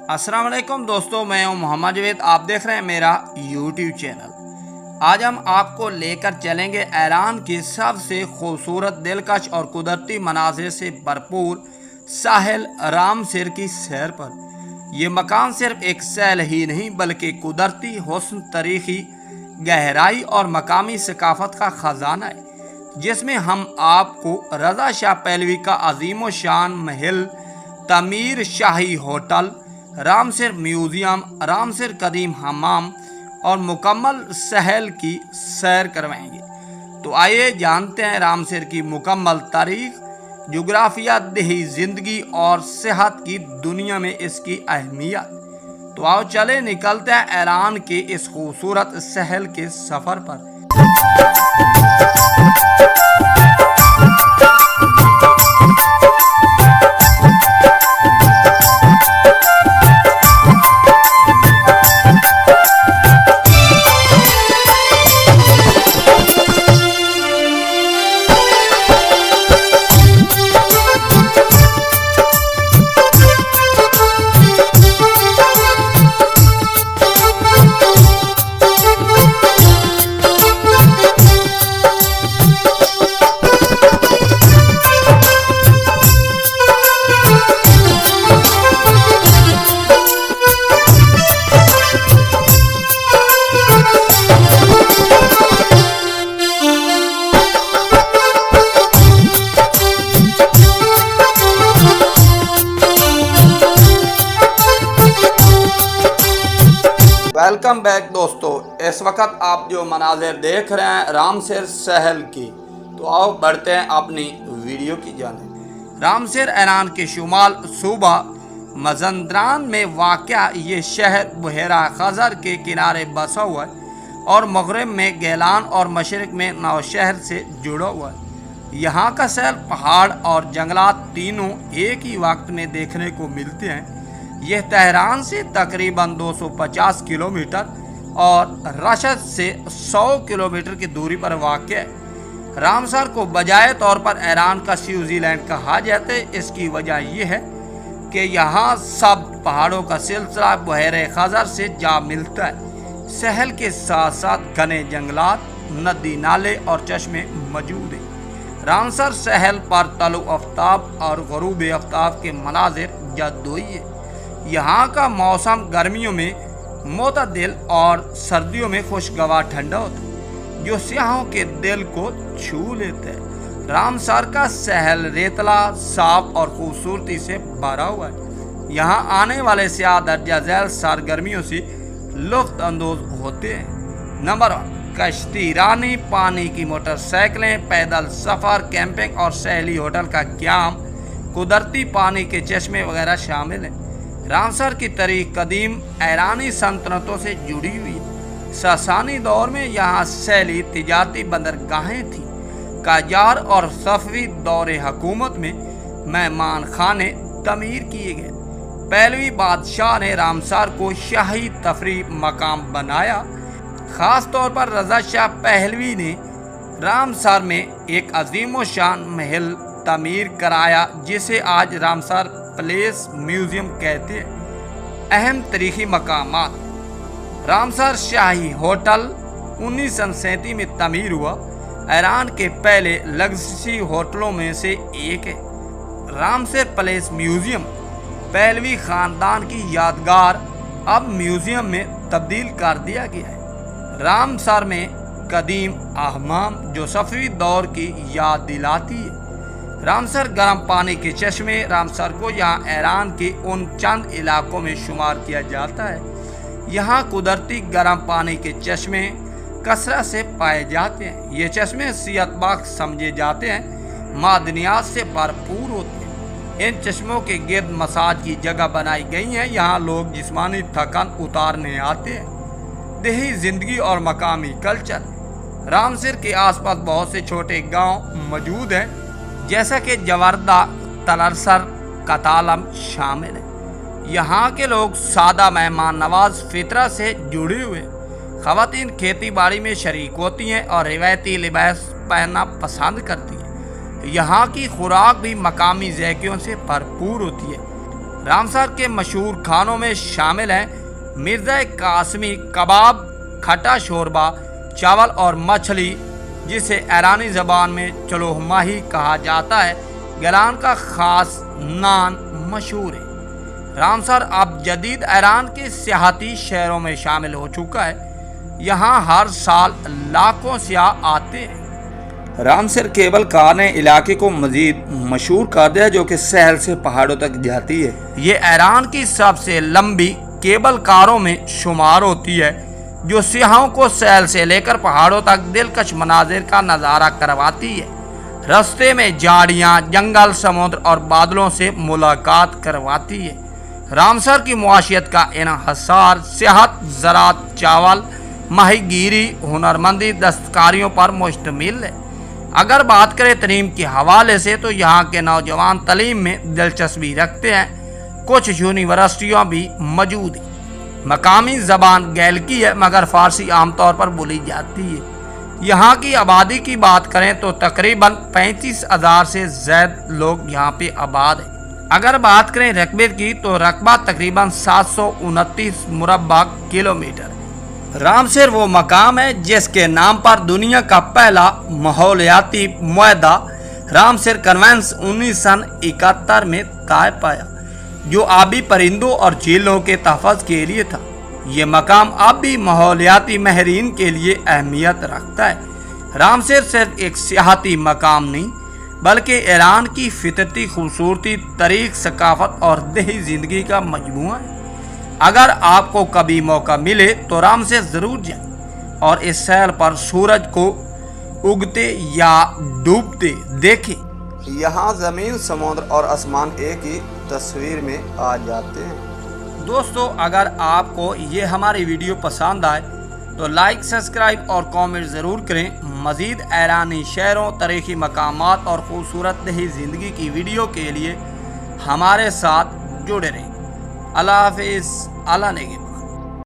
अस्सलाम वालेकुम दोस्तों, मैं हूं मोहम्मद जवेद। आप देख रहे हैं मेरा यूट्यूब चैनल। आज हम आपको लेकर चलेंगे ईरान की सबसे खूबसूरत, दिलकश और कुदरती मनाजिर से भरपूर साहिल रामसर की सैर पर। यह मकान सिर्फ एक सैल ही नहीं बल्कि कुदरती हुस्न, तारीखी गहराई और मकामी सकाफत का खजाना है, जिसमें हम आपको रज़ा शाह पहलवी का अजीम शान महल, तमीर शाही होटल, रामसर म्यूज़ियम, रामसर कदीम हमाम और मुकम्मल सहल की सैर करवाएंगे। तो आइए जानते हैं रामसर की मुकम्मल तारीख, जोग्राफिया, देही ज़िंदगी और सेहत की दुनिया में इसकी अहमियत। तो आओ चले निकलते हैं ईरान के इस खूबसूरत सहल के सफ़र पर। वेलकम बैक दोस्तों, इस वक्त आप जो मनाजिर देख रहे हैं रामसर सहल की। तो आओ बढ़ते हैं अपनी वीडियो की जानिब। रामसर ईरान के शुमाल सूबा मज़ंदारान में वाक़या ये शहर बहरा खज़र के किनारे बसा हुआ है और मग़रिब में गैलान और मशरिक़ में नौशहर से जुड़ा हुआ है। यहाँ का सैल पहाड़ और जंगलात तीनों एक ही वक्त में देखने को मिलते हैं। यह तेहरान से तकरीबन 250 किलोमीटर और रशद से 100 किलोमीटर की दूरी पर वाक़ है। रामसर को बजाय तौर पर ईरान का स्विट्ज़रलैंड कहा जाता है। इसकी वजह यह है कि यहाँ सब पहाड़ों का सिलसिला बहरे खज़र से जा मिलता है। सहल के साथ साथ घने जंगलात, नदी नाले और चश्मे मौजूद हैं। रामसर सहल पर तलु आफ्ताब और ग़ुरूब आफ्ताब के मनाजिर जद्दोई है। यहाँ का मौसम गर्मियों में मोतदिल और सर्दियों में खुशगवार ठंडा होता है, जो सियाहों के दिल को छू लेता है। रामसर का सहल रेतला, साफ और खूबसूरती से भरा हुआ है। यहाँ आने वाले सियाह दर्जा झैल सरगर्मियों से लुत्फ़ अंदोज होते हैं। नंबर 1, कश्ती रानी, पानी की मोटरसाइकिलें, पैदल सफ़र, कैंपिंग और सहली होटल का क़याम, कुदरती पानी के चश्मे वगैरह शामिल हैं। रामसर की तारीख कदीम ईरानी सल्तनतों से जुड़ी हुई है। सासानी दौर में यहाँ सैली तिजारती बंदरगाहें थीं। काजार और सफ़वी दौरे हुकूमत में मेहमान खाने तमीर किए गए। पहलवी बादशाह ने रामसर को शाही तफरीह मकाम बनाया। ख़ास तौर पर रज़ा शाह पहलवी ने रामसर में एक अजीम शान महल तमीर कराया, जिसे आज रामसर पैलेस म्यूज़ियम कहते हैं। अहम तारीखी मकामात: रामसर शाही होटल 1937 में तमीर हुआ। ईरान के पहले लग्जरी होटलों में से एक है। रामसर पैलेस म्यूज़ियम पहलवी ख़ानदान की यादगार अब म्यूज़ियम में तब्दील कर दिया गया है। रामसर में कदीम हमाम जो सफ़वी दौर की याद दिलाती है। रामसर गर्म पानी के चश्मे: रामसर को यहाँ ईरान के उन चंद इलाकों में शुमार किया जाता है। यहाँ कुदरती गर्म पानी के चश्मे कसरत से पाए जाते हैं। ये चश्मे सेहतबख्श समझे जाते हैं, मादनियात से भरपूर होते हैं। इन चश्मों के गिर्द मसाज की जगह बनाई गई हैं। यहाँ लोग जिस्मानी थकान उतारने आते हैं। देही ज़िंदगी और मकामी कल्चर: रामसर के आसपास बहुत से छोटे गांव मौजूद हैं, जैसा कि जवर्दा, तलरसर, कतालम शामिल है। यहाँ के लोग सादा, मेहमान नवाज फितरत से जुड़े हुए। ख़वातीन खेती बाड़ी में शरीक होती हैं और रिवायती लिबास पहनना पसंद करती हैं। यहाँ की खुराक भी मकामी ज़ायक़ों से भरपूर होती है। رامسر کے مشہور کھانوں میں شامل ہیں مرزا قاسمی کباب، کھٹا شوربہ، چاول اور مچھلی جسے ایرانی زبان میں چلوہ ماہی کہا جاتا ہے۔ گیلان کا خاص نان مشہور ہے۔ رامسر اب جدید ایران کے سیاحتی شہروں میں شامل ہو چکا ہے۔ یہاں ہر سال لاکھوں سیاح آتے ہیں۔ رامسر کیبل کار نے علاقے کو مزید مشہور کر دیا جو کہ سہل سے پہاڑوں تک جاتی ہے۔ یہ ایران کی سب سے لمبی کیبل کاروں میں شمار ہوتی ہے جو سیاحوں کو سہل سے لے کر پہاڑوں تک دلکش مناظر کا نظارہ کرواتی ہے۔ راستے میں جھاڑیاں، جنگل، سمندر اور بادلوں سے ملاقات کرواتی ہے۔ رامسر کی معیشت کا انحصار صحت، زراعت، چاول، ماہی گیری، ہنرمندی، دستکاریوں پر مشتمل ہے۔ اگر بات کریں تعلیم کے حوالے سے تو یہاں کے نوجوان تعلیم میں دلچسپی رکھتے ہیں۔ کچھ یونیورسٹیاں بھی موجود ہیں۔ مقامی زبان گیلکی ہے مگر فارسی عام طور پر بولی جاتی ہے۔ یہاں کی آبادی کی بات کریں تو تقریباً 35,000 سے زائد لوگ یہاں پہ آباد ہیں۔ اگر بات کریں رقبے کی تو رقبہ تقریباً 729 مربع کلومیٹر۔ رامسر وہ مقام ہے جس کے نام پر دنیا کا پہلا ماحولیاتی معاہدہ رامسر کنونشن 1971 میں طے پایا جو آبی پرندوں اور جھیلوں کے تحفظ کے لیے تھا۔ یہ مقام اب بھی ماحولیاتی ماہرین کے لیے اہمیت رکھتا ہے۔ رامسر صرف ایک سیاحتی مقام نہیں بلکہ ایران کی فطرتی خوبصورتی، تاریخ، ثقافت اور دیہی زندگی کا مجموعہ ہے۔ اگر آپ کو کبھی موقع ملے تو رامسر ضرور جائیں اور اس سیل پر سورج کو اگتے یا ڈوبتے دیکھیں۔ یہاں زمین، سمندر اور آسمان ایک ہی تصویر میں آ جاتے ہیں۔ دوستو، اگر آپ کو یہ ہماری ویڈیو پسند آئے تو لائک، سبسکرائب اور کامنٹ ضرور کریں۔ مزید ایرانی شہروں، تاریخی مقامات اور خوبصورت دیہی زندگی کی ویڈیو کے لیے ہمارے ساتھ جڑے رہیں۔ اللہ حافظ، اللہ نگہبان۔